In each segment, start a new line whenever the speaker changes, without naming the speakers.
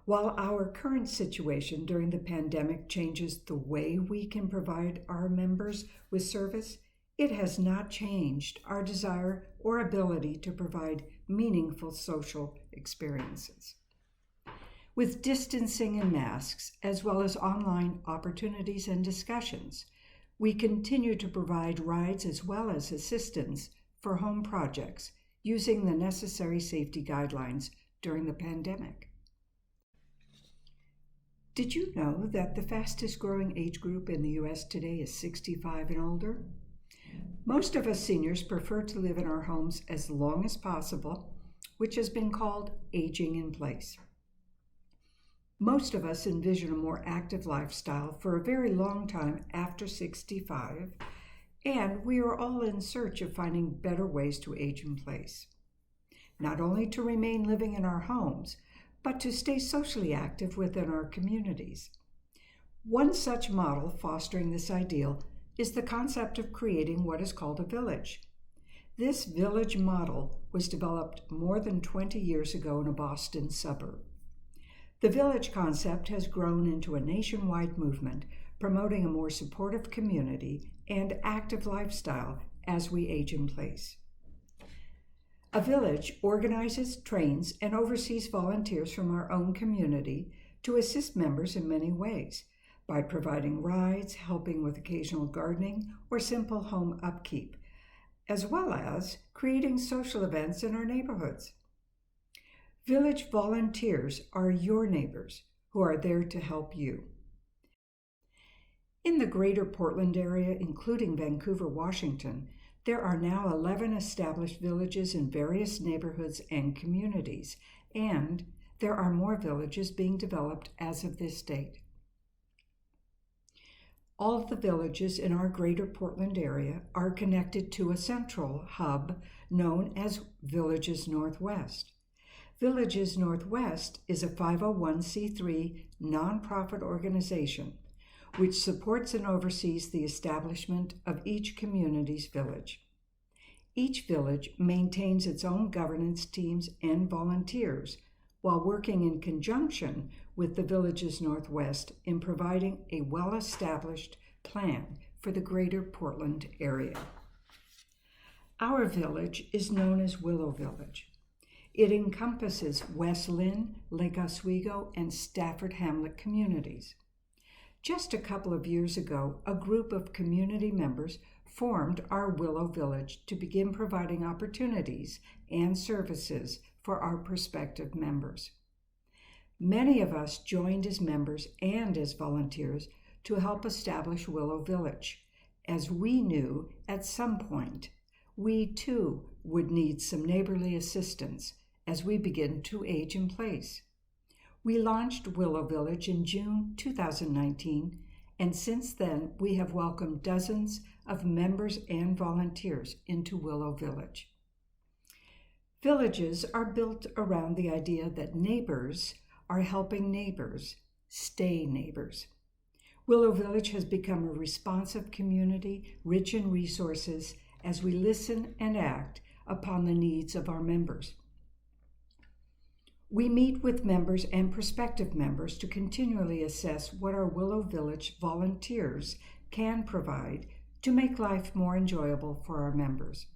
While our current situation during the pandemic changes the way we can provide our members with service, it has not changed our desire or ability to provide meaningful social experiences. With distancing and masks, as well as online opportunities and discussions, we continue to provide rides as well as assistance for home projects using the necessary safety guidelines during the pandemic. Did you know that the fastest growing age group in the U.S. today is 65 and older? Most of us seniors prefer to live in our homes as long as possible, which has been called aging in place. Most of us envision a more active lifestyle for a very long time after 65, and we are all in search of finding better ways to age in place. Not only to remain living in our homes, but to stay socially active within our communities. One such model fostering this ideal is the concept of creating what is called a village. This village model was developed more than 20 years ago in a Boston suburb. The village concept has grown into a nationwide movement promoting a more supportive community and active lifestyle as we age in place. A village organizes, trains, and oversees volunteers from our own community to assist members in many ways, by providing rides, helping with occasional gardening, or simple home upkeep, as well as creating social events in our neighborhoods. Village volunteers are your neighbors who are there to help you. In the greater Portland area, including Vancouver, Washington, there are now 11 established villages in various neighborhoods and communities, and there are more villages being developed as of this date. All of the villages in our greater Portland area are connected to a central hub known as Villages Northwest. Villages Northwest is a 501c3 nonprofit organization which supports and oversees the establishment of each community's village. Each village maintains its own governance teams and volunteers while working in conjunction with the Villages Northwest in providing a well-established plan for the greater Portland area. Our village is known as WLLO Village. It encompasses West Linn, Lake Oswego, and Stafford Hamlet communities. Just a couple of years ago, a group of community members formed our WLLO Village to begin providing opportunities and services for our prospective members. Many of us joined as members and as volunteers to help establish WLLO Village, as we knew at some point we too would need some neighborly assistance as we begin to age in place. We launched WLLO Village in June 2019, and since then we have welcomed dozens of members and volunteers into WLLO Village. Villages are built around the idea that neighbors are helping neighbors stay neighbors. WLLO Village has become a responsive community, rich in resources, as we listen and act upon the needs of our members. We meet with members and prospective members to continually assess what our WLLO Village volunteers can provide to make life more enjoyable for our members.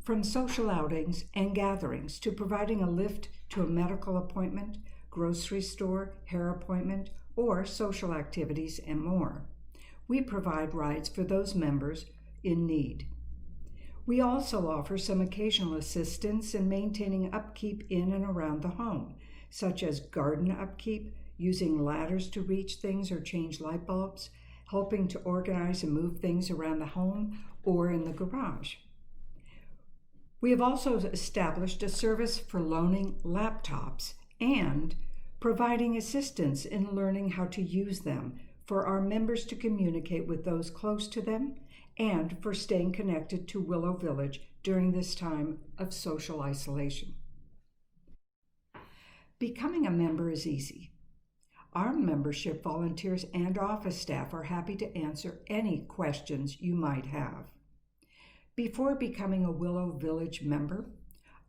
From social outings and gatherings to providing a lift to a medical appointment, grocery store, hair appointment, or social activities and more, we provide rides for those members in need. We also offer some occasional assistance in maintaining upkeep in and around the home, such as garden upkeep, using ladders to reach things or change light bulbs, helping to organize and move things around the home or in the garage. We have also established a service for loaning laptops and providing assistance in learning how to use them for our members to communicate with those close to them and for staying connected to WLLO Village during this time of social isolation. Becoming a member is easy. Our membership volunteers and office staff are happy to answer any questions you might have. Before becoming a WLLO Village member,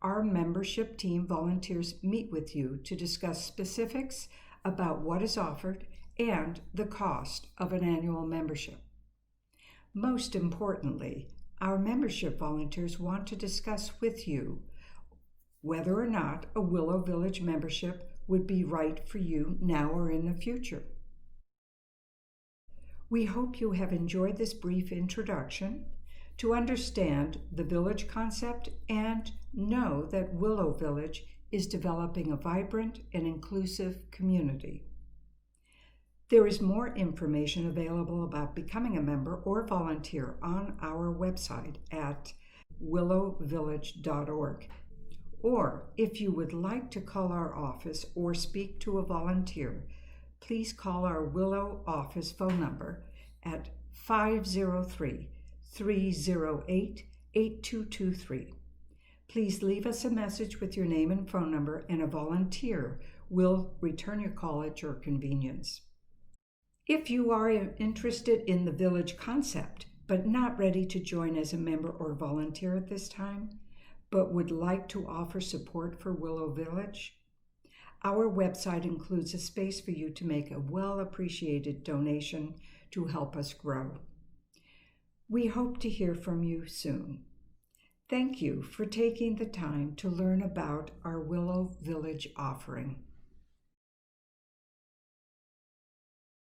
our membership team volunteers meet with you to discuss specifics about what is offered and the cost of an annual membership. Most importantly, our membership volunteers want to discuss with you whether or not a Willow Village membership would be right for you now or in the future. We hope you have enjoyed this brief introduction to understand the village concept and know that Willow Village is developing a vibrant and inclusive community. There is more information available about becoming a member or volunteer on our website at willowvillage.org. Or if you would like to call our office or speak to a volunteer, please call our Willow office phone number at 503-308-8223. Please leave us a message with your name and phone number, and a volunteer will return your call at your convenience. If you are interested in the village concept, but not ready to join as a member or volunteer at this time, but would like to offer support for Willow Village, our website includes a space for you to make a well-appreciated donation to help us grow. We hope to hear from you soon. Thank you for taking the time to learn about our Willow Village offering.